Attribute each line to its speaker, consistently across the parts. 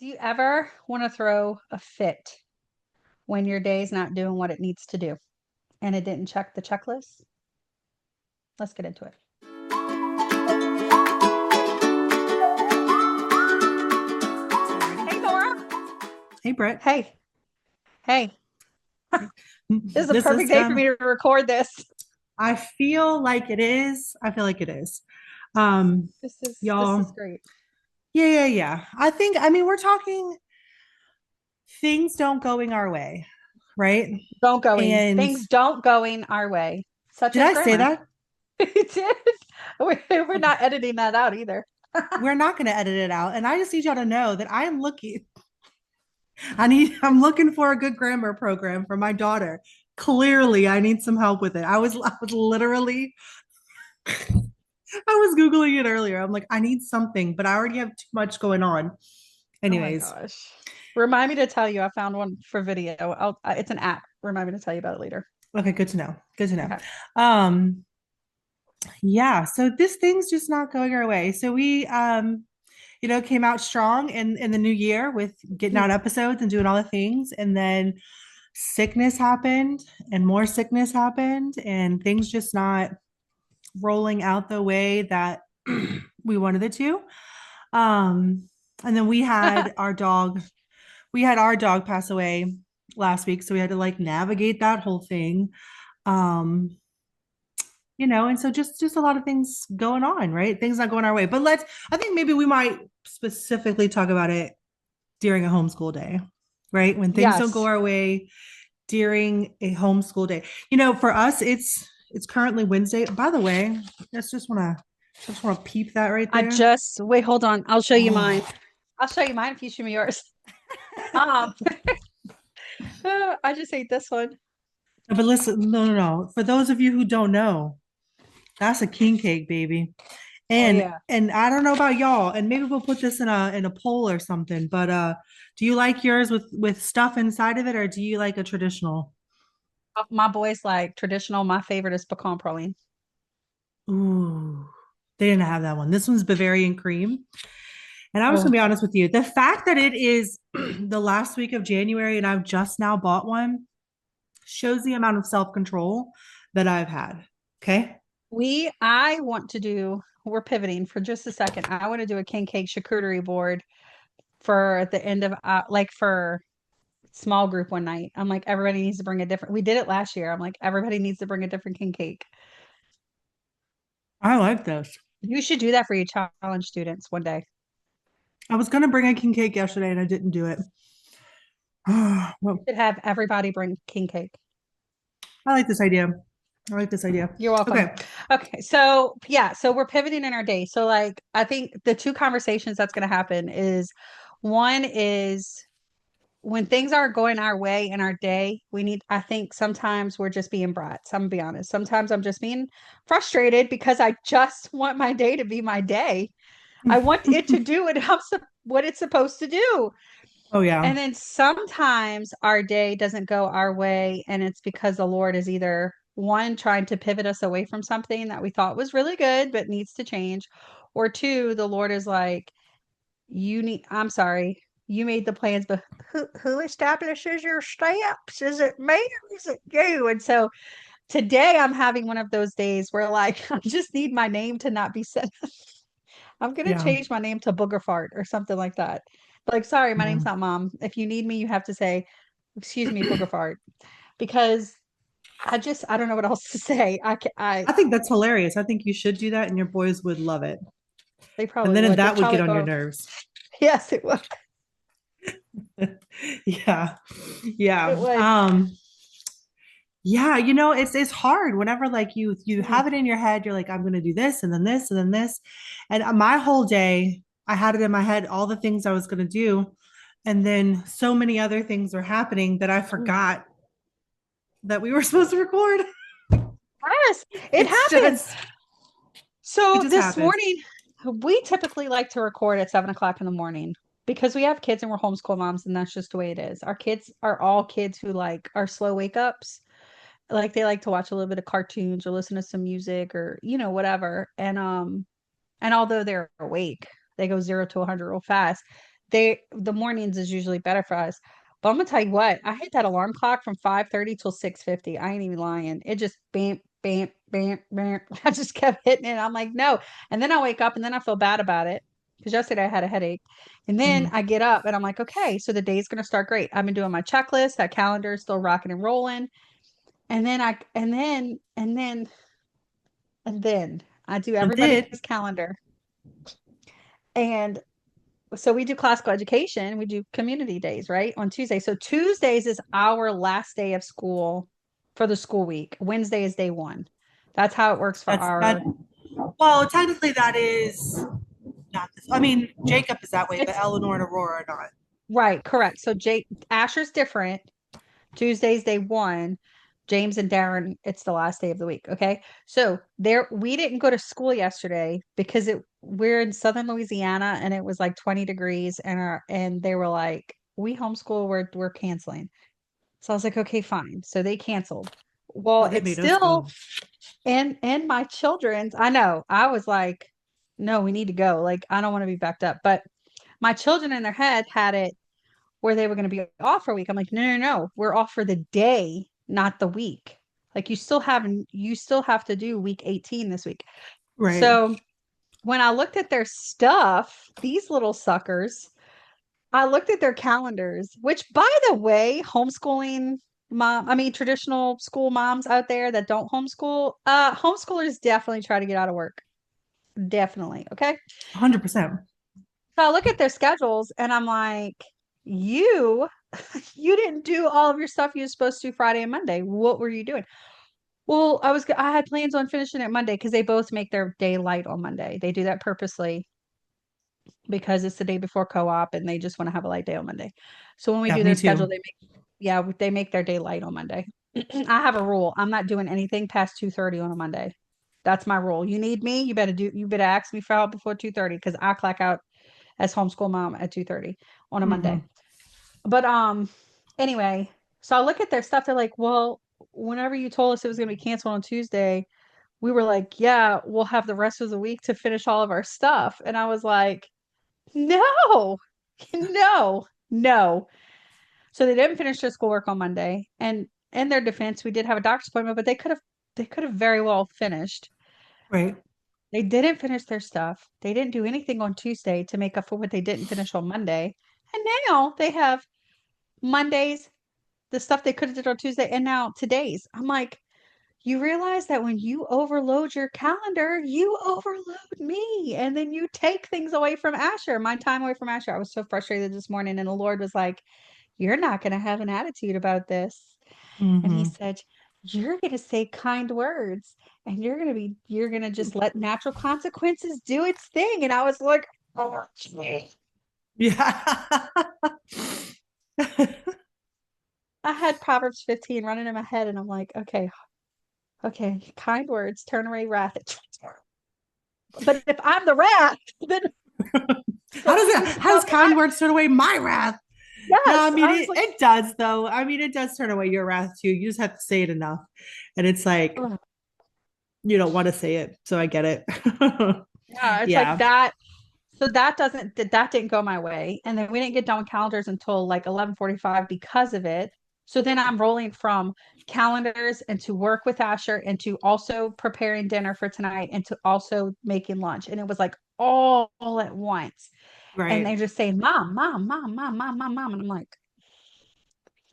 Speaker 1: Do you ever want to throw a fit when your day's not doing what it needs to do and it didn't check the checklist? Let's get into it. Hey, Nora.
Speaker 2: Hey, Britt.
Speaker 1: Hey, hey. This is a
Speaker 2: This is
Speaker 1: perfect day for me to record this.
Speaker 2: I feel like it is. I feel like it is. Um,
Speaker 1: This is
Speaker 2: y'all.
Speaker 1: great.
Speaker 2: Yeah. I mean, we're talking things don't going our way, right?
Speaker 1: Don't going.
Speaker 2: And
Speaker 1: Things don't going our way, such
Speaker 2: did
Speaker 1: as
Speaker 2: I say
Speaker 1: grammar.
Speaker 2: that?
Speaker 1: It did. We're not editing that out either.
Speaker 2: We're not going to edit it out. And I just need y'all to know that I am looking. I'm looking for a good grammar program for my daughter. Clearly, I need some help with it. I was literally I was Googling it earlier. I'm like, I need something, but I already have too much going on.
Speaker 1: Oh my
Speaker 2: Anyways,
Speaker 1: gosh. Remind me to tell you, I found one for video. It's an app. Remind me to tell you about it later.
Speaker 2: okay, good to know. Good to know.
Speaker 1: Okay.
Speaker 2: Um, yeah, so this thing's just not going our way. So we came out strong in the new year with getting out episodes and doing all the things. And then sickness happened and more sickness happened, and things just not rolling out the way that we wanted it to. Um, and then we had our dog pass away last week, so we had to like navigate that whole thing. Um, and so just a lot of things going on, right? Things not going our way. But I think maybe we might specifically talk about it during a homeschool day, right? When things don't go
Speaker 1: Yes.
Speaker 2: our way during a homeschool day. For us, it's currently Wednesday. By the way, just wanna peep that right
Speaker 1: I
Speaker 2: there.
Speaker 1: just wait, hold on. I'll show you mine.
Speaker 2: Oh,
Speaker 1: I'll show you mine if you show me yours. Um, I just ate this one.
Speaker 2: but listen, no. For those of you who don't know, that's a king cake, baby.
Speaker 1: Oh
Speaker 2: And
Speaker 1: yeah.
Speaker 2: and I don't know about y'all, and maybe we'll put this in a poll or something, but do you like yours with stuff inside of it, or do you like a traditional?
Speaker 1: My boys like traditional. My favorite is pecan praline.
Speaker 2: Ooh, they didn't have that one. This one's Bavarian cream. And I'm just gonna
Speaker 1: Oh,
Speaker 2: be honest with you. The fact that it is the last week of January and I've just now bought one shows the amount of self-control that I've had. Okay.
Speaker 1: I want to do, we're pivoting for just a second. I want to do a king cake charcuterie board for the end of like for small group one night. I'm like, everybody needs to bring a different. We did it last year. I'm like, everybody needs to bring a different king cake.
Speaker 2: I like this.
Speaker 1: You should do that for your challenge students one day.
Speaker 2: I was gonna bring a king cake yesterday and I didn't do it.
Speaker 1: You
Speaker 2: Well,
Speaker 1: should have everybody bring king cake.
Speaker 2: I like this idea. I like this idea.
Speaker 1: You're welcome.
Speaker 2: Okay.
Speaker 1: Okay, so yeah, so we're pivoting in our day. So like I think the two conversations that's going to happen is one is when things aren't going our way in our day, I think sometimes we're just being brats. I'm gonna be honest. Sometimes I'm just being frustrated because I just want my day to be my day. I want it to do what it's supposed to do.
Speaker 2: Oh yeah.
Speaker 1: And then sometimes our day doesn't go our way, and it's because the Lord is either one, trying to pivot us away from something that we thought was really good but needs to change, or two, the Lord is like, I'm sorry, you made the plans, but who establishes your steps? Is it me or is it you? And so today I'm having one of those days where like I just need my name to not be said. I'm gonna
Speaker 2: Yeah.
Speaker 1: change my name to Booger Fart or something like that. Like, sorry, my name's
Speaker 2: Mm.
Speaker 1: not Mom. If you need me, you have to say, "Excuse me, Booger Fart," because I don't know what else to say.
Speaker 2: I think that's hilarious. I think you should do that and your boys would love it.
Speaker 1: They
Speaker 2: And
Speaker 1: probably
Speaker 2: then
Speaker 1: would. They'd
Speaker 2: that would get
Speaker 1: probably
Speaker 2: on your
Speaker 1: go,
Speaker 2: nerves.
Speaker 1: "Yes, it would.
Speaker 2: Yeah.
Speaker 1: It
Speaker 2: Yeah.
Speaker 1: would."
Speaker 2: Yeah, it's hard whenever like you
Speaker 1: Mm.
Speaker 2: have it in your head, you're like, I'm gonna do this and then this and then this. And my whole day, I had it in my head, all the things I was gonna do. And then so many other things were happening that I forgot that we were supposed to record.
Speaker 1: Yes, it
Speaker 2: It's
Speaker 1: happens.
Speaker 2: just, it
Speaker 1: So
Speaker 2: just
Speaker 1: this
Speaker 2: happens.
Speaker 1: morning, we typically like to record at 7 o'clock in the morning because we have kids and we're homeschool moms, and that's just the way it is. Our kids are all kids who like are slow wake ups. Like they like to watch a little bit of cartoons or listen to some music or whatever. And although they're awake, they go 0 to 100 real fast. the mornings is usually better for us. But I'm gonna tell you what, I hit that alarm clock from 5:30 till 6:50. I ain't even lying. It just bam, bam, bam, bam. I just kept hitting it. I'm like, no. And then I wake up and then I feel bad about it because yesterday I had a headache. And then
Speaker 2: Mhm.
Speaker 1: I get up and I'm like, okay, so the day's gonna start great. I've been doing my checklist, that calendar is still rocking and rolling. And then I do
Speaker 2: And
Speaker 1: everybody's
Speaker 2: did
Speaker 1: calendar. And so we do classical education, we do community days, right? On Tuesday. So Tuesdays is our last day of school for the school week. Wednesday is day one. That's how it works for
Speaker 2: that's that.
Speaker 1: our
Speaker 2: Well, technically that is not this. I mean, Jacob is that way, but
Speaker 1: it's
Speaker 2: Eleanor and Aurora are not.
Speaker 1: right, correct. So Jake Asher's different. Tuesday's day one. James and Darren, it's the last day of the week. Okay. So there we didn't go to school yesterday because we're in southern Louisiana and it was like 20 degrees and they were like, we homeschool, we're canceling. So I was like, okay, fine. So they canceled. Well,
Speaker 2: Oh, they
Speaker 1: it's
Speaker 2: made us
Speaker 1: still
Speaker 2: go.
Speaker 1: in my children's. I know. I was like, no, we need to go. Like, I don't want to be backed up. But my children in their head had it where they were going to be off for a week. I'm like, no, no, no. We're off for the day, not the week. Like you still have to do week 18 this week.
Speaker 2: Right.
Speaker 1: So when I looked at their stuff, these little suckers, I looked at their calendars, which by the way, I mean traditional school moms out there that don't homeschool, homeschoolers definitely try to get out of work. Definitely. Okay.
Speaker 2: 100%.
Speaker 1: So I look at their schedules and I'm like, you you didn't do all of your stuff you were supposed to do Friday and Monday. What were you doing? Well, I had plans on finishing it Monday because they both make their day light on Monday. They do that purposely because it's the day before co-op and they just want to have a light day on Monday. So when we
Speaker 2: Yeah,
Speaker 1: do
Speaker 2: me
Speaker 1: their schedule,
Speaker 2: too.
Speaker 1: they make their day light on Monday. I have a rule. I'm not doing anything past 2:30 on a Monday. That's my rule. You need me, you better ask me for help before 2:30 because I clock out as homeschool mom at 2:30 on a Monday.
Speaker 2: Hmm.
Speaker 1: But anyway, so I look at their stuff, they're like, well, whenever you told us it was gonna be canceled on Tuesday, we were like, yeah, we'll have the rest of the week to finish all of our stuff. And I was like, no, no, no. So they didn't finish their schoolwork on Monday. And in their defense, we did have a doctor's appointment, but they could have very well finished.
Speaker 2: Right.
Speaker 1: They didn't finish their stuff. They didn't do anything on Tuesday to make up for what they didn't finish on Monday. And now they have Mondays, the stuff they could have did on Tuesday, and now today's. I'm like, you realize that when you overload your calendar, you overload me. And then you take things away from Asher, my time away from Asher. I was so frustrated this morning. And the Lord was like, you're not going to have an attitude about this. And he
Speaker 2: Hmm.
Speaker 1: said, you're going to say kind words and you're going to just let natural consequences do its thing. And I was like, oh, gee.
Speaker 2: Yeah.
Speaker 1: I had Proverbs 15 running in my head. And I'm like, okay, okay, kind words turn away wrath. But if I'm the wrath, then
Speaker 2: How
Speaker 1: so
Speaker 2: does
Speaker 1: this
Speaker 2: that,
Speaker 1: is
Speaker 2: how does
Speaker 1: probably
Speaker 2: kind words turn away my wrath? No, I
Speaker 1: yes.
Speaker 2: mean
Speaker 1: I was like,
Speaker 2: it does though. I mean it does turn away your wrath too. You just have to say it enough. And it's like
Speaker 1: oh,
Speaker 2: you don't want to say it. So I get it.
Speaker 1: yeah, it's like
Speaker 2: Yeah.
Speaker 1: that. So that didn't go my way. And then we didn't get done with calendars until like 11:45 because of it. So then I'm rolling from calendars and to work with Asher and to also preparing dinner for tonight and to also making lunch. And it was like all at once. And
Speaker 2: Right.
Speaker 1: they're just saying, Mom, Mom, Mom, Mom, Mom, Mom, Mom. And I'm like,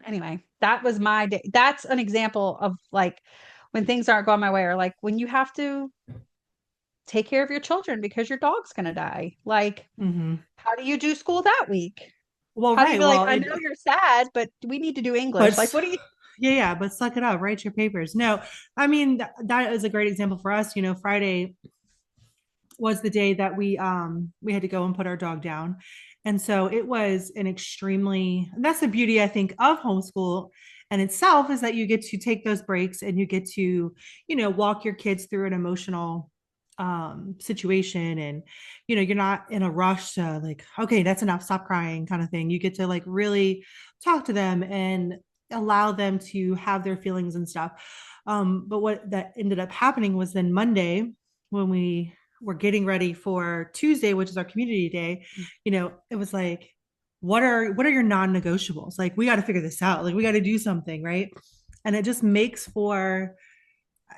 Speaker 1: anyway, that was my day. That's an example of like when things aren't going my way, or like when you have to take care of your children because your dog's going to die. Like,
Speaker 2: Hmm.
Speaker 1: how do you do school that week?
Speaker 2: Well,
Speaker 1: How do you
Speaker 2: right.
Speaker 1: be like,
Speaker 2: Well,
Speaker 1: I know you're sad, but we need to do English? Like,
Speaker 2: but
Speaker 1: what do you?
Speaker 2: yeah, yeah, but suck it up, write your papers. No, I mean that is a great example for us. You know, Friday was the day that we had to go and put our dog down. And so it was an extremely, and that's the beauty I think of homeschool and itself is that you get to take those breaks and you get to, you know, walk your kids through an emotional situation and you know you're not in a rush to like okay that's enough stop crying kind of thing. You get to like really talk to them and allow them to have their feelings and stuff. But what that ended up happening was then Monday when we were getting ready for Tuesday, which is our community day, you know, it was like what are your non-negotiables? Like we got to figure this out. Like we got to do something, right? And it just makes for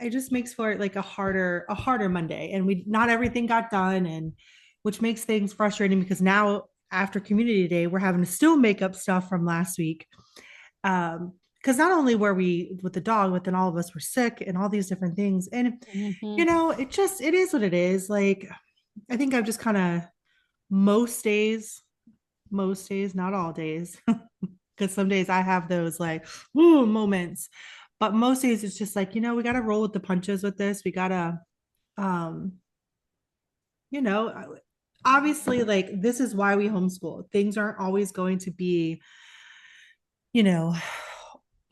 Speaker 2: like a harder Monday. And we not everything got done, and which makes things frustrating because now after community day, we're having to still make up stuff from last week. Because not only were we with the dog, but then all of us were sick and all these different things. And
Speaker 1: Hmm.
Speaker 2: it is what it is. Like I think I've just kind of most days, most days, not all days, because some days I have those like ooh moments, but most days it's just like we got to roll with the punches with this. We gotta, um, you know, obviously like this is why we homeschool. Things aren't always going to be, you know,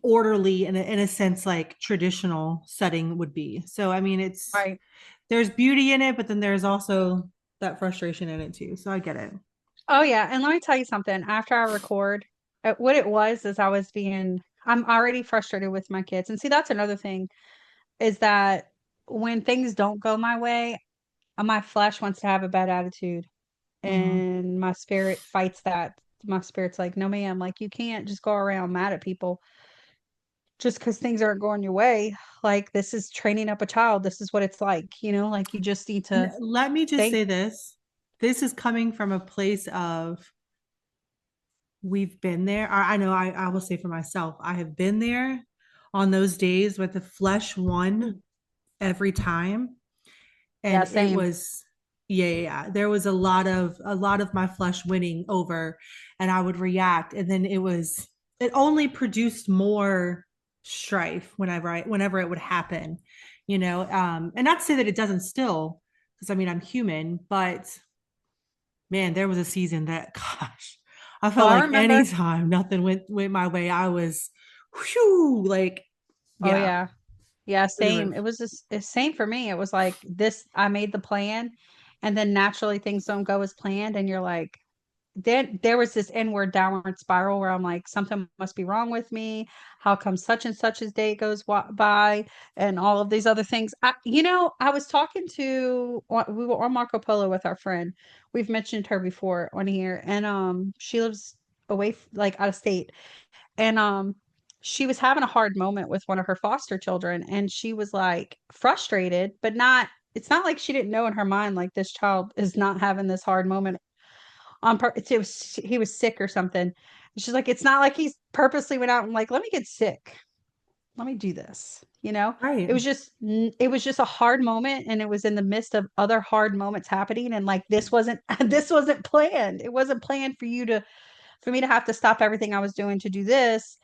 Speaker 2: orderly in a sense like traditional setting would be. So I mean,
Speaker 1: Right.
Speaker 2: there's beauty in it, but then there's also that frustration in it too. So I get it.
Speaker 1: Oh yeah, and let me tell you something. After I record, what it was is I'm already frustrated with my kids. And see, that's another thing is that when things don't go my way, my flesh wants to have a bad attitude
Speaker 2: Mm-hmm.
Speaker 1: and my spirit fights that. My spirit's like, no, ma'am, like you can't just go around mad at people just because things aren't going your way. Like this is training up a child. This is what it's like, like you just need
Speaker 2: And
Speaker 1: to
Speaker 2: let me just
Speaker 1: think.
Speaker 2: say this. This is coming from a place of we've been there. I know I will say for myself, I have been there on those days where the flesh won every time.
Speaker 1: Yeah,
Speaker 2: And it
Speaker 1: same.
Speaker 2: was yeah. There was a lot of my flesh winning over, and I would react. And then it only produced more strife whenever it would happen, and not to say that it doesn't still, because I mean I'm human, but man, there was a season that, gosh, I
Speaker 1: Oh,
Speaker 2: felt
Speaker 1: I
Speaker 2: like
Speaker 1: remember.
Speaker 2: anytime nothing went my way, I was, whew, like,
Speaker 1: Oh
Speaker 2: yeah,
Speaker 1: yeah. Yeah,
Speaker 2: relive.
Speaker 1: same. It was just it's same for me. It was like this, I made the plan and then naturally things don't go as planned and you're like, then there was this inward downward spiral where I'm like, something must be wrong with me. How come such and such's day goes by and all of these other things. I was talking to we were on Marco Polo with our friend. We've mentioned her before on here and she lives like out of state and she was having a hard moment with one of her foster children and she was like frustrated but not it's not like she didn't know in her mind like this child is not having this hard moment on purpose. He was sick or something. And she's like, it's not like he's purposely went out and like, let me get sick, let me do this.
Speaker 2: Right,
Speaker 1: It was just a hard moment and it was in the midst of other hard moments happening and like this wasn't this wasn't planned. It wasn't planned for me to have to stop everything I was doing to do this.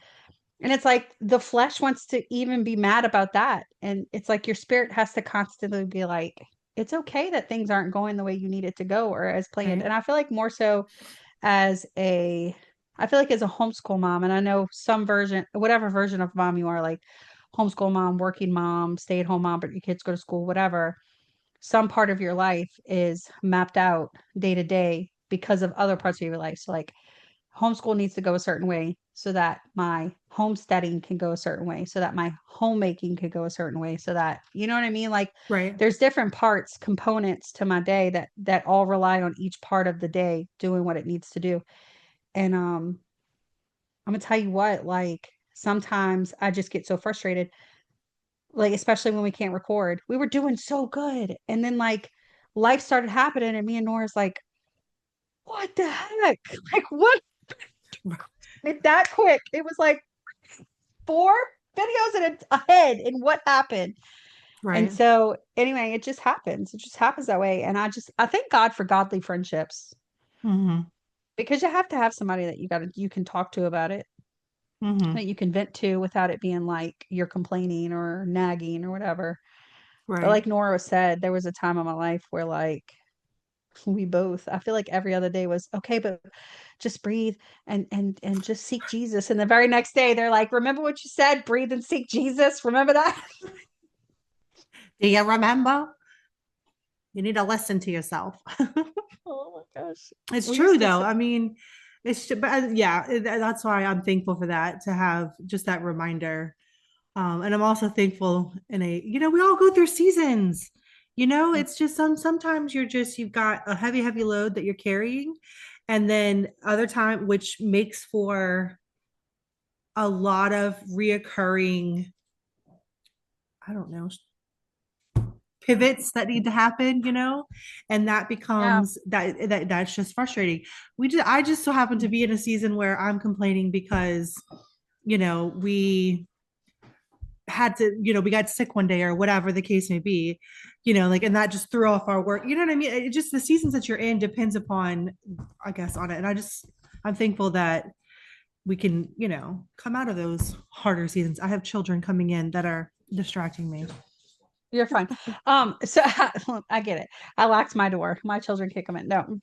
Speaker 1: And it's like the flesh wants to even be mad about that. And it's like your spirit has to constantly be like, it's okay that things aren't going the way you need it to go or as planned.
Speaker 2: right,
Speaker 1: And I feel like more so as a, I feel like as a homeschool mom, and I know some version, whatever version of mom you are, like homeschool mom, working mom, stay at home mom, but your kids go to school, whatever, some part of your life is mapped out day to day because of other parts of your life. So, like, homeschool needs to go a certain way so that my homesteading can go a certain way so that my homemaking could go a certain way so that you know what I mean, like
Speaker 2: right.
Speaker 1: there's different parts components to my day that all rely on each part of the day doing what it needs to do. And I'm gonna tell you what, like sometimes I just get so frustrated, like especially when we can't record. We were doing so good and then like life started happening and me and Nora's like, what the heck, like what, it that quick, it was like four videos ahead in what happened. And
Speaker 2: Right.
Speaker 1: so anyway, it just happens. It just happens that way. And I thank God for godly friendships
Speaker 2: Mm-hmm.
Speaker 1: because you have to have somebody that you can talk to about it,
Speaker 2: Mm-hmm.
Speaker 1: that you can vent to without it being like you're complaining or nagging or whatever. But
Speaker 2: Right.
Speaker 1: like Nora said, there was a time in my life where like we both, I feel like every other day was okay, but just breathe and just seek Jesus. And the very next day they're like, remember what you said, breathe and seek Jesus. Remember that?
Speaker 2: Do you remember? You need to listen to yourself.
Speaker 1: Oh my gosh.
Speaker 2: It's
Speaker 1: We
Speaker 2: true
Speaker 1: used to
Speaker 2: though.
Speaker 1: say,
Speaker 2: I mean, but yeah, that's why I'm thankful for that, to have just that reminder. And I'm also thankful we all go through seasons. It's just sometimes you've got a heavy, heavy load that you're carrying. And then other time, which makes for a lot of reoccurring, I don't know, pivots that need to happen, and that
Speaker 1: Yeah.
Speaker 2: becomes that's just frustrating. I just so happen to be in a season where I'm complaining because, we had to, we got sick one day or whatever the case may be, like, and that just threw off our work. You know what I mean? It just, the seasons that you're in depends upon, I guess, on it. And I'm thankful that we can, come out of those harder seasons. I have children coming in that are distracting me.
Speaker 1: You're fine. So I get it. I locked my door. My children kick them in. No.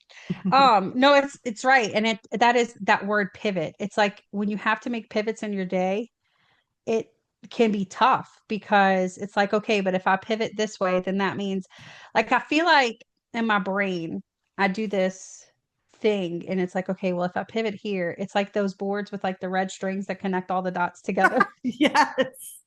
Speaker 1: No, it's right. And that is that word pivot. It's like when you have to make pivots in your day, it can be tough because it's like, okay, but if I pivot this way, then that means like I feel like in my brain, I do this thing and it's like, okay, well, if I pivot here, it's like those boards with like the red strings that connect all the dots together.
Speaker 2: Yes.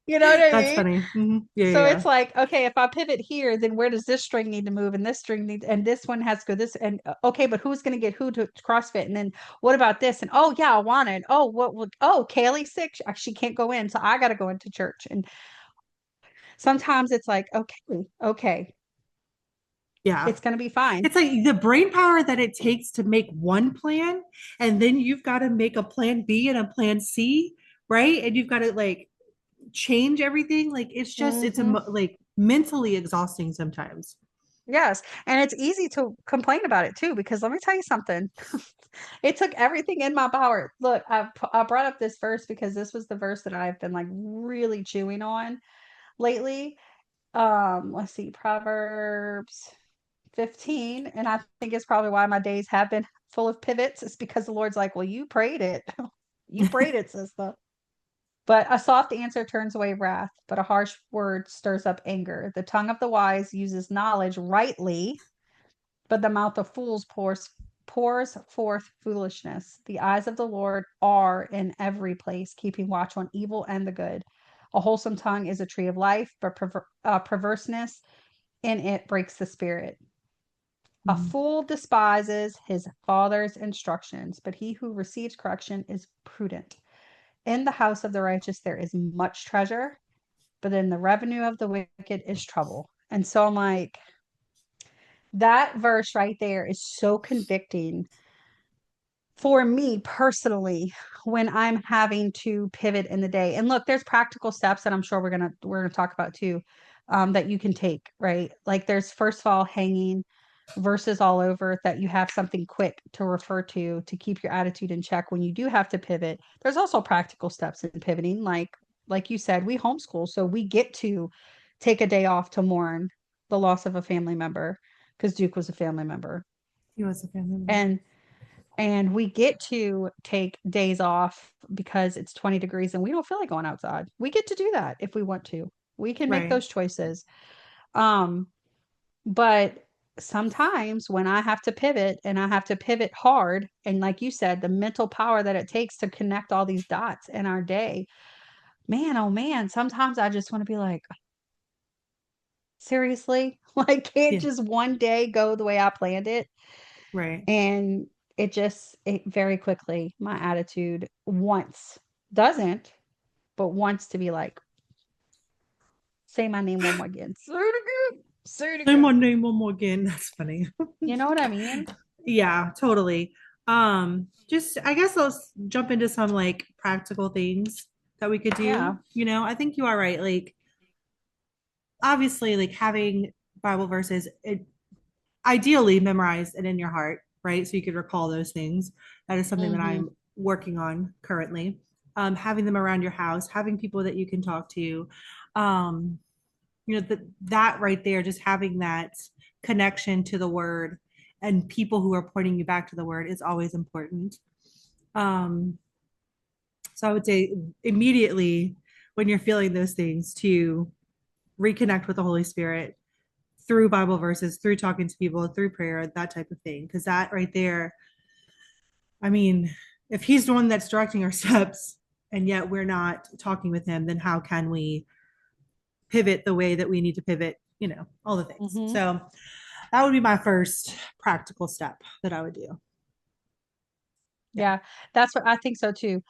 Speaker 1: You know what I
Speaker 2: That's
Speaker 1: mean?
Speaker 2: funny. Yeah,
Speaker 1: So
Speaker 2: yeah,
Speaker 1: it's like, okay, if I pivot here, then where does this string need to move and this string need and this one has to go this and okay, but who's going to get who to CrossFit? And then what about this? And oh yeah, I want it. Oh, oh, Kaylee's sick. She can't go in, so I got to go into church. And sometimes it's like, okay, okay,
Speaker 2: yeah.
Speaker 1: it's going to be fine.
Speaker 2: It's like the brain power that it takes to make one plan, and then you've got to make a plan B and a plan C, right? And you've got to like change everything. Like it's
Speaker 1: Hmm.
Speaker 2: like mentally exhausting sometimes.
Speaker 1: Yes, and it's easy to complain about it too because let me tell you something. It took everything in my power. Look, I brought up this verse because this was the verse that I've been like really chewing on lately. Let's see, Proverbs 15, and I think it's probably why my days have been full of pivots. It's because the Lord's like, well, you prayed it. You prayed it, sister. But a soft answer turns away wrath, but a harsh word stirs up anger. The tongue of the wise uses knowledge rightly, but the mouth of fools pours forth foolishness. The eyes of the Lord are in every place, keeping watch on evil and the good. A wholesome tongue is a tree of life, but perverseness in it breaks the spirit. A
Speaker 2: Mhm.
Speaker 1: fool despises his father's instructions, but he who receives correction is prudent. In the house of the righteous there is much treasure, but in the revenue of the wicked is trouble. And so I'm like, that verse right there is so convicting for me personally when I'm having to pivot in the day. And look, there's practical steps that I'm sure we're gonna talk about too, that you can take, right? Like there's first of all hanging verses all over that you have something quick to refer to keep your attitude in check when you do have to pivot. There's also practical steps in pivoting, like you said, we homeschool, so we get to take a day off to mourn the loss of a family member because Duke was a family member.
Speaker 2: He was a family member.
Speaker 1: And we get to take days off because it's 20 degrees and we don't feel like going outside. We get to do that if we want to. We can make
Speaker 2: Right.
Speaker 1: those choices. Um, but sometimes when I have to pivot and I have to pivot hard, and like you said, the mental power that it takes to connect all these dots in our day, man, oh man, sometimes I just want to be like, seriously? Like, can't
Speaker 2: Yeah.
Speaker 1: just one day go the way I planned it?
Speaker 2: Right.
Speaker 1: And it very quickly, my attitude wants, doesn't, but wants to be like, say my name one more again. Say it again. Say it
Speaker 2: Say my
Speaker 1: again.
Speaker 2: name one more again. That's funny.
Speaker 1: You know what I mean?
Speaker 2: Yeah, totally. Just I guess let's jump into some like practical things that we could
Speaker 1: Yeah.
Speaker 2: do. I think you are right. Like obviously, like having Bible verses, ideally memorized and in your heart, right? So you could recall those things. That is something that
Speaker 1: Mm-hmm.
Speaker 2: I'm working on currently. Having them around your house, having people that you can talk to. Um, that right there, just having that connection to the word and people who are pointing you back to the word is always important. Um, so I would say immediately when you're feeling those things to reconnect with the Holy Spirit through Bible verses, through talking to people, through prayer, that type of thing. Because that right there, I mean, if he's the one that's directing our steps and yet we're not talking with him, then how can we pivot the way that we need to pivot, all the things.
Speaker 1: Mm-hmm.
Speaker 2: So that would be my first practical step that I would do. Yeah.
Speaker 1: Yeah, that's what I think so too.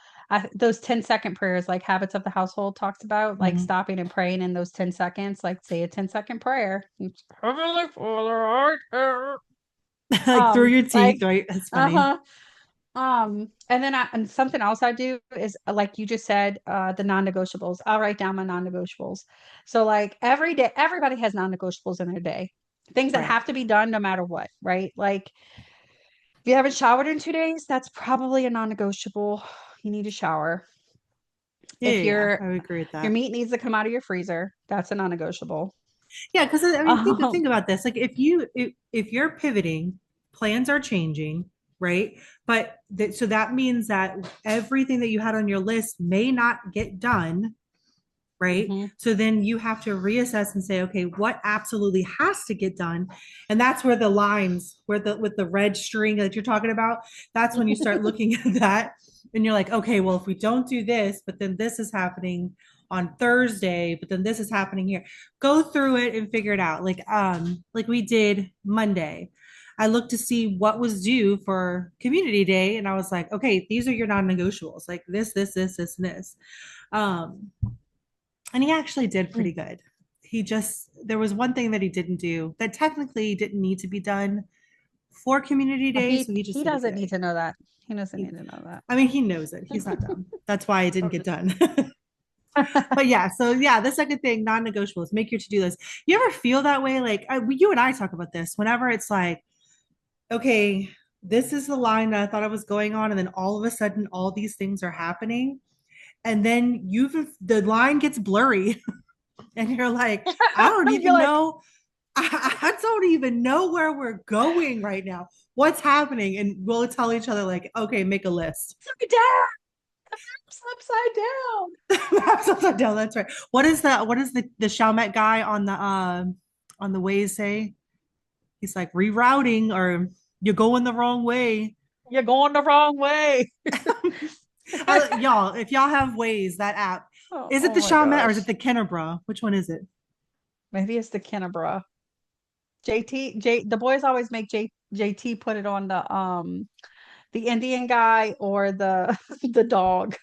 Speaker 1: Those 10-second prayers, like Habits of the Household talks about, like
Speaker 2: Mhm.
Speaker 1: stopping and praying in those 10 seconds, like say a 10-second prayer. It's, Heavenly Father, art here.
Speaker 2: Like through your
Speaker 1: Like,
Speaker 2: teeth, right? That's funny.
Speaker 1: uh-huh. And then and something else I do is like you just said, the non-negotiables. I'll write down my non-negotiables. So like every day, everybody has non-negotiables in their day. Things that
Speaker 2: Right.
Speaker 1: have to be done no matter what, right? Like if you haven't showered in 2 days, that's probably a non-negotiable. You need to shower.
Speaker 2: Yeah,
Speaker 1: If
Speaker 2: yeah, yeah. I would agree with
Speaker 1: your
Speaker 2: that.
Speaker 1: meat needs to come out of your freezer, that's a non-negotiable.
Speaker 2: Yeah, because I mean,
Speaker 1: Um,
Speaker 2: think about this. Like, if you're pivoting, plans are changing, right? But so that means that everything that you had on your list may not get done, right?
Speaker 1: mhm.
Speaker 2: So then you have to reassess and say, okay, what absolutely has to get done? And that's where the lines, where the with the red string that you're talking about, that's when you start looking at that and you're like, okay, well, if we don't do this, but then this is happening on Thursday, but then this is happening here. Go through it and figure it out. Like we did Monday. I looked to see what was due for community day and I was like, okay, these are your non-negotiables, like this, and this. Um, and he actually did pretty good. He just, there was one thing that he didn't do that technically didn't need to be done for community day. So he just
Speaker 1: He
Speaker 2: did it
Speaker 1: doesn't need
Speaker 2: today.
Speaker 1: to know that. He doesn't
Speaker 2: He,
Speaker 1: need to know that.
Speaker 2: I mean, he knows it. He's not dumb. That's why it didn't get done.
Speaker 1: Okay.
Speaker 2: But yeah, so yeah, the second thing, non-negotiables, make your to-do list. You ever feel that way? Like you and I talk about this whenever it's like, okay, this is the line that I thought I was going on, and then all of a sudden, all these things are happening, and then the line gets blurry, and you're like, I don't
Speaker 1: You're
Speaker 2: even
Speaker 1: like,
Speaker 2: know. I don't even know where we're going right now. What's happening? And we'll tell each other, like, okay, make a list.
Speaker 1: upside down. It's upside down.
Speaker 2: Maps upside down. That's right. What is the Chalmette guy on the ways say? He's like rerouting or you're going the wrong way.
Speaker 1: You're going the wrong way.
Speaker 2: Y'all, if y'all have ways, that app,
Speaker 1: Oh,
Speaker 2: is it
Speaker 1: oh
Speaker 2: the
Speaker 1: my
Speaker 2: Chalmette or is
Speaker 1: gosh.
Speaker 2: it the Kennebra? Which one is it?
Speaker 1: Maybe it's the Kennebra. The boys always make JT put it on the Indian guy or the the dog.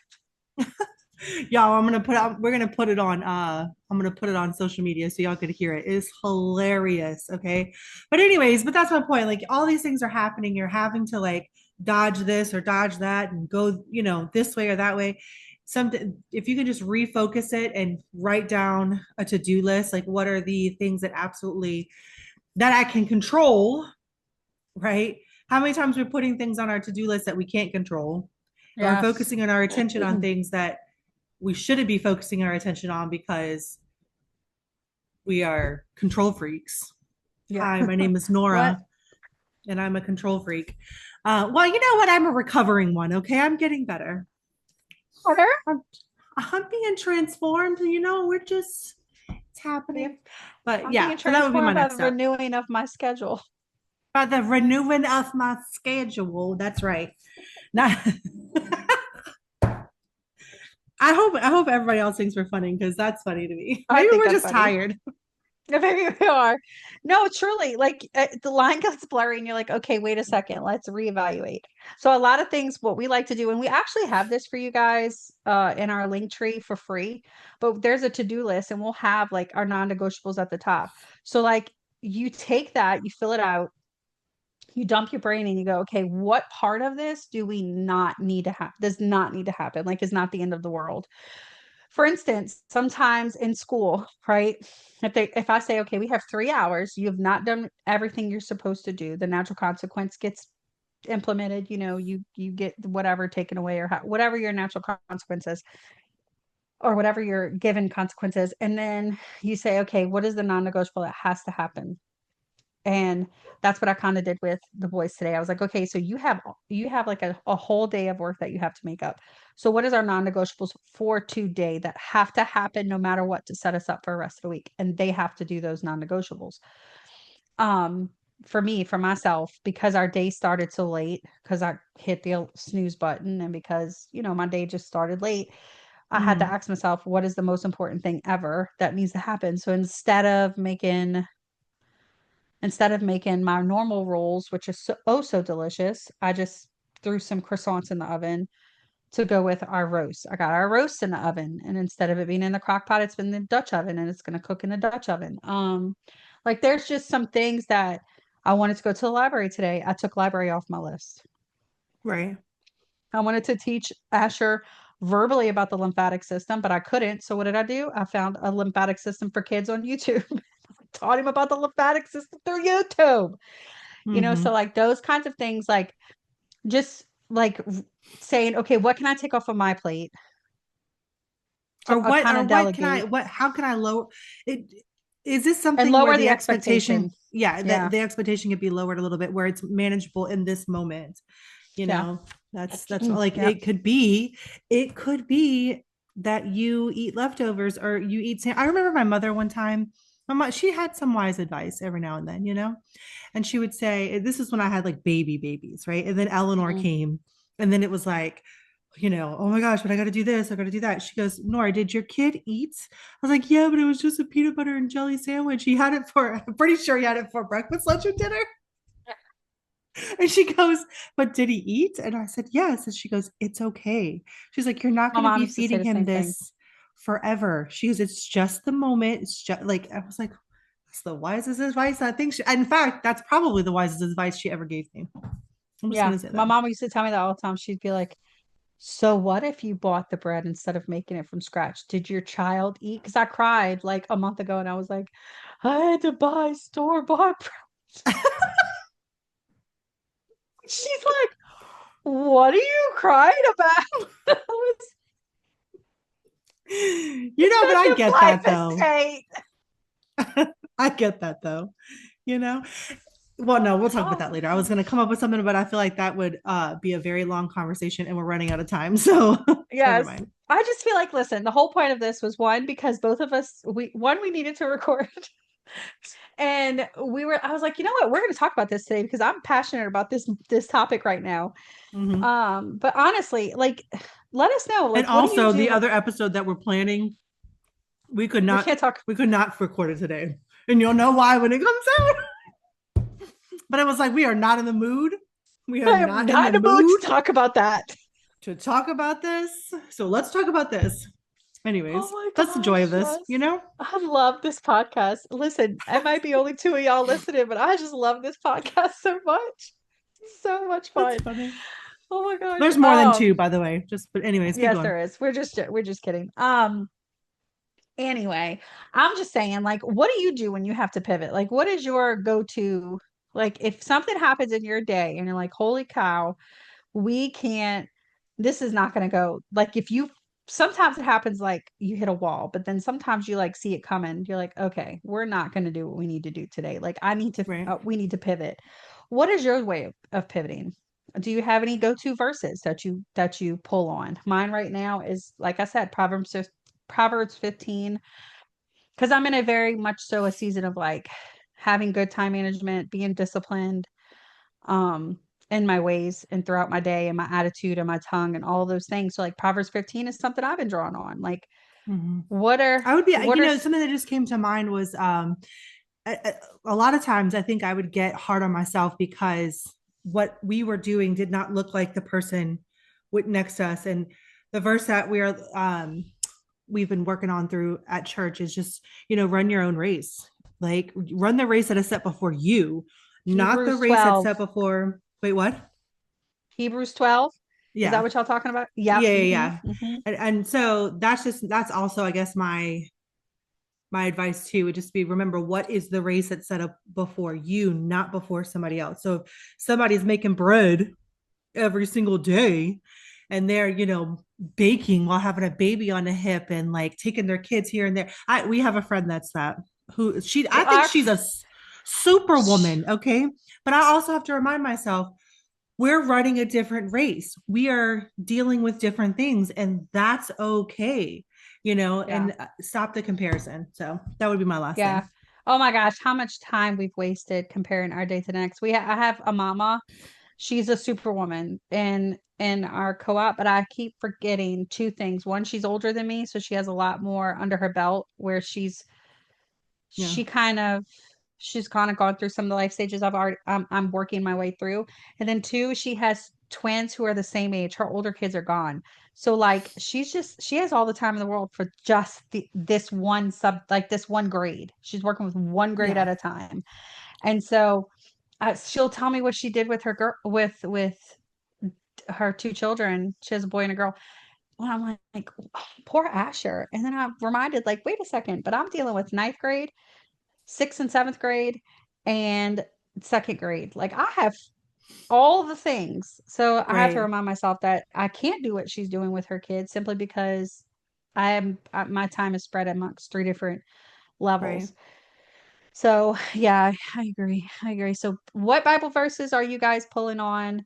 Speaker 2: Y'all, we're gonna put it on I'm gonna put it on social media so y'all could hear it. It is hilarious. Okay. But anyways, but that's my point. Like all these things are happening. You're having to like dodge this or dodge that and go, this way or that way. Something if you can just refocus it and write down a to-do list, like what are the things that absolutely that I can control, right? How many times we're putting things on our to-do list that we can't control, and we're
Speaker 1: Yes.
Speaker 2: focusing on our attention on things that we shouldn't be focusing our attention on because we are control freaks.
Speaker 1: Yeah.
Speaker 2: Hi, my name is
Speaker 1: What?
Speaker 2: Nora, and I'm a control freak. Well, you know what? I'm a recovering one. Okay, I'm getting better.
Speaker 1: Order?
Speaker 2: I'm being transformed. We're just it's happening. But
Speaker 1: I'm being
Speaker 2: yeah, so that would be my
Speaker 1: transformed by
Speaker 2: next
Speaker 1: the
Speaker 2: step.
Speaker 1: renewing of my schedule.
Speaker 2: By the renewing of my schedule. That's right. Now, I hope everybody else thinks we're funny because that's funny to me.
Speaker 1: I
Speaker 2: Maybe
Speaker 1: think
Speaker 2: we're
Speaker 1: that's
Speaker 2: just
Speaker 1: funny.
Speaker 2: tired.
Speaker 1: Maybe we are. No, truly, like the line gets blurry, and you're like, okay, wait a second, let's reevaluate. So a lot of things, what we like to do, and we actually have this for you guys in our link tree for free, but there's a to-do list, and we'll have like our non-negotiables at the top. So like you take that, you fill it out, you dump your brain, and you go, okay, what part of this do we not need to have? Does not need to happen? Like, is not the end of the world. For instance, sometimes in school, right? If I say, okay, we have 3 hours, you have not done everything you're supposed to do, the natural consequence gets implemented, you get whatever taken away or whatever your natural consequences or whatever your given consequences. And then you say, okay, what is the non-negotiable that has to happen? And that's what I kind of did with the boys today. I was like, okay, so you have like a whole day of work that you have to make up. So what is our non-negotiables for today that have to happen no matter what to set us up for the rest of the week? And they have to do those non-negotiables. Um, for me, for myself, because our day started so late, because I hit the snooze button and because, my day just started late, I had to
Speaker 2: Mhm.
Speaker 1: ask myself, what is the most important thing ever that needs to happen? So instead of making instead of making my normal rolls, which is so, oh so delicious, I just threw some croissants in the oven to go with our roast. I got our roast in the oven, and instead of it being in the crock pot, it's been in the Dutch oven, and it's going to cook in the Dutch oven. Like there's just some things that I wanted to go to the library today. I took library off my list.
Speaker 2: Right.
Speaker 1: I wanted to teach Asher verbally about the lymphatic system, but I couldn't. So what did I do? I found a lymphatic system for kids on YouTube. Taught him about the lymphatic system through YouTube. So
Speaker 2: Mm-hmm.
Speaker 1: like those kinds of things, like just like saying, okay, what can I take off of my plate to kind
Speaker 2: Or
Speaker 1: of
Speaker 2: what can I
Speaker 1: delegate
Speaker 2: what how can I lower it? Is this
Speaker 1: and
Speaker 2: something where
Speaker 1: lower
Speaker 2: the
Speaker 1: the expectation.
Speaker 2: expectation, yeah, that
Speaker 1: Yeah.
Speaker 2: the expectation could be lowered a little bit where it's manageable in this moment? You
Speaker 1: Yeah.
Speaker 2: know, that's like
Speaker 1: Yep.
Speaker 2: it could be that you eat leftovers or you eat I remember my mother one time, my mom, she had some wise advice every now and then, and she would say, this is when I had like babies, right? And then Eleanor
Speaker 1: Mhm.
Speaker 2: came, and then it was like, oh my gosh, but I got to do this, I got to do that. She goes, Nora, did your kid eat? I was like, yeah, but it was just a peanut butter and jelly sandwich. He had it I'm pretty sure he had it for breakfast, lunch, and dinner. And she goes, but did he eat? And I said, yes. And she goes, it's okay. She's like, you're not
Speaker 1: My
Speaker 2: going to
Speaker 1: mom
Speaker 2: be
Speaker 1: used to say
Speaker 2: feeding
Speaker 1: the
Speaker 2: him
Speaker 1: same thing.
Speaker 2: this forever. She goes, it's just the moment. It's just like, I was like, that's the wisest advice I think in fact, that's probably the wisest advice she ever gave me. I'm just
Speaker 1: Yeah.
Speaker 2: going to say
Speaker 1: My
Speaker 2: that.
Speaker 1: mom used to tell me that all the time. She'd be like, so what if you bought the bread instead of making it from scratch? Did your child eat? Because I cried like a month ago and I was like, I had to buy store-bought bread. She's like, what are you crying about?
Speaker 2: But I
Speaker 1: Expensive
Speaker 2: get
Speaker 1: life
Speaker 2: that though.
Speaker 1: estate.
Speaker 2: I get that though. You know, well, no, we'll talk about
Speaker 1: Oh
Speaker 2: that
Speaker 1: my
Speaker 2: later. I was going to
Speaker 1: gosh.
Speaker 2: come up with something, but I feel like that would be a very long conversation and we're running out of time. So never
Speaker 1: Yes.
Speaker 2: mind.
Speaker 1: I just feel like, listen, the whole point of this was one, because both of us, we needed to record. And I was like, you know what? We're going to talk about this today because I'm passionate about this topic right now.
Speaker 2: Mm-hmm.
Speaker 1: But honestly, like, let us know,
Speaker 2: And
Speaker 1: like, what do you
Speaker 2: also the
Speaker 1: do?
Speaker 2: other episode that we're planning, we could
Speaker 1: We
Speaker 2: not
Speaker 1: can't talk.
Speaker 2: we could not record it today. And you'll know why when it comes out. But it was like we are not in the mood. We are
Speaker 1: I am
Speaker 2: not in
Speaker 1: not
Speaker 2: the
Speaker 1: in a mood to
Speaker 2: mood
Speaker 1: talk about that.
Speaker 2: to talk about this. So let's talk about this.
Speaker 1: Oh
Speaker 2: Anyways,
Speaker 1: my
Speaker 2: that's the joy of
Speaker 1: gosh,
Speaker 2: this,
Speaker 1: yes.
Speaker 2: you know?
Speaker 1: I love this podcast. Listen, it might be only two of y'all listening, but I just love this podcast so much. So much
Speaker 2: That's
Speaker 1: fun.
Speaker 2: funny.
Speaker 1: Oh my gosh.
Speaker 2: There's more than two, by the way. But anyways, keep
Speaker 1: Yes,
Speaker 2: going.
Speaker 1: there is. We're just kidding. Anyway, I'm just saying, like, what do you do when you have to pivot? Like, what is your go-to? Like, if something happens in your day and you're like, holy cow, we can't, this is not going to go. Like, sometimes it happens like you hit a wall, but then sometimes you like see it coming. You're like, okay, we're not going to do what we need to do today. Like,
Speaker 2: Right.
Speaker 1: we need to pivot. What is your way of pivoting? Do you have any go-to verses that you pull on? Mine right now is, like I said, Proverbs 15, because I'm in a very much so a season of like having good time management, being disciplined, um, in my ways and throughout my day and my attitude and my tongue and all those things. So like Proverbs 15 is something I've been drawn on. Like
Speaker 2: Mm-hmm.
Speaker 1: what are
Speaker 2: I would be,
Speaker 1: what are
Speaker 2: something that just came to mind was a lot of times I think I would get hard on myself because what we were doing did not look like the person next to us. And the verse that we've been working on through at church is just, run your own race. Like run the race that is set before you, not the
Speaker 1: Hebrews
Speaker 2: race that's
Speaker 1: 12?
Speaker 2: set before. Wait, what?
Speaker 1: Hebrews 12? Is that
Speaker 2: Yeah.
Speaker 1: what y'all talking about? Yep.
Speaker 2: Yeah, yeah,
Speaker 1: Mm-hmm.
Speaker 2: yeah.
Speaker 1: Mm-hmm.
Speaker 2: And so that's also, I guess, my advice too would just be remember what is the race that's set up before you, not before somebody else. So if somebody's making bread every single day and they're, baking while having a baby on the hip and like taking their kids here and there. We have a friend that's that who I think
Speaker 1: Our,
Speaker 2: she's a superwoman, okay? But I also have to remind myself we're running a different race. We are dealing with different things, and that's okay,
Speaker 1: yeah.
Speaker 2: and stop the comparison. So that would be my last
Speaker 1: Yeah.
Speaker 2: thing.
Speaker 1: Oh my gosh, how much time we've wasted comparing our day to the next. I have a mama. She's a superwoman in our co-op, but I keep forgetting two things. One, she's older than me, so she has a lot more under her belt where
Speaker 2: Yeah.
Speaker 1: she kind of she's kind of gone through some of the life stages I'm working my way through. And then two, she has twins who are the same age. Her older kids are gone. So like she has all the time in the world for just this one like this one grade. She's working with one grade
Speaker 2: Yeah.
Speaker 1: at a time. And so she'll tell me what she did with her girl with her two children. She has a boy and a girl. And I'm like, oh, poor Asher. And then I'm reminded, like, wait a second, but I'm dealing with ninth grade, sixth and seventh grade, and second grade. Like, I have all the things. So I have to
Speaker 2: Right.
Speaker 1: remind myself that I can't do what she's doing with her kids simply because my time is spread amongst three different
Speaker 2: Right.
Speaker 1: levels. So, yeah, I agree. I agree. So, what Bible verses are you guys pulling on?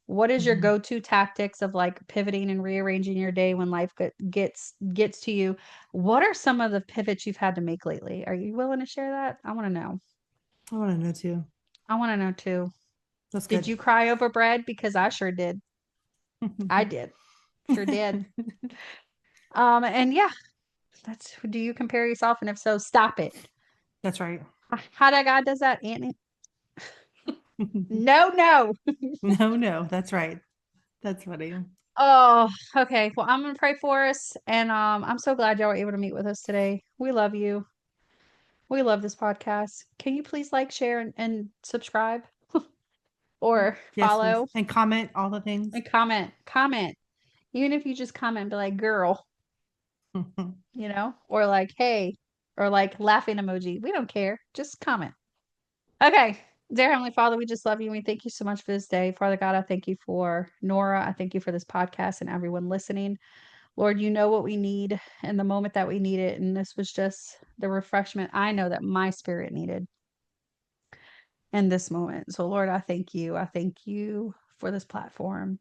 Speaker 1: What is your
Speaker 2: Mhm.
Speaker 1: go-to tactics of like pivoting and rearranging your day when life gets to you? What are some of the pivots you've had to make lately? Are you willing to share that? I want to know.
Speaker 2: I want to know too.
Speaker 1: I want to know too.
Speaker 2: That's
Speaker 1: Did
Speaker 2: good.
Speaker 1: you cry over bread? Because I sure did. I did. Sure did. And yeah, that's do you compare yourself? And if so, stop it.
Speaker 2: That's right.
Speaker 1: How that God does that, Annie? No, no.
Speaker 2: No, no, that's right. That's funny.
Speaker 1: Oh, okay. Well, I'm gonna pray for us, and I'm so glad y'all were able to meet with us today. We love you. We love this podcast. Can you please like, share, and subscribe or
Speaker 2: Yes, please.
Speaker 1: follow
Speaker 2: And comment all the things.
Speaker 1: and comment? Comment. Even if you just comment, be like, girl, or like, hey, or like laughing emoji. We don't care. Just comment. Okay. Dear Heavenly Father, we just love you and we thank you so much for this day. Father God, I thank you for Nora. I thank you for this podcast and everyone listening. Lord, you know what we need in the moment that we need it. And this was just the refreshment I know that my spirit needed in this moment. So, Lord, I thank you. I thank you for this platform.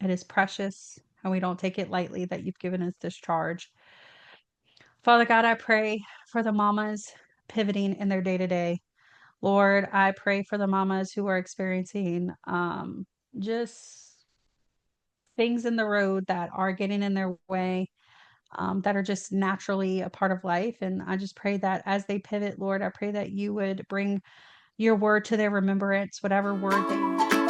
Speaker 1: It is precious, and we don't take it lightly that you've given us this charge. Father God, I pray for the mamas pivoting in their day to day. Lord, I pray for the mamas who are experiencing just things in the road that are getting in their way, that are just naturally a part of life. And I just pray that as they pivot, Lord, I pray that you would bring your word to their remembrance, whatever word they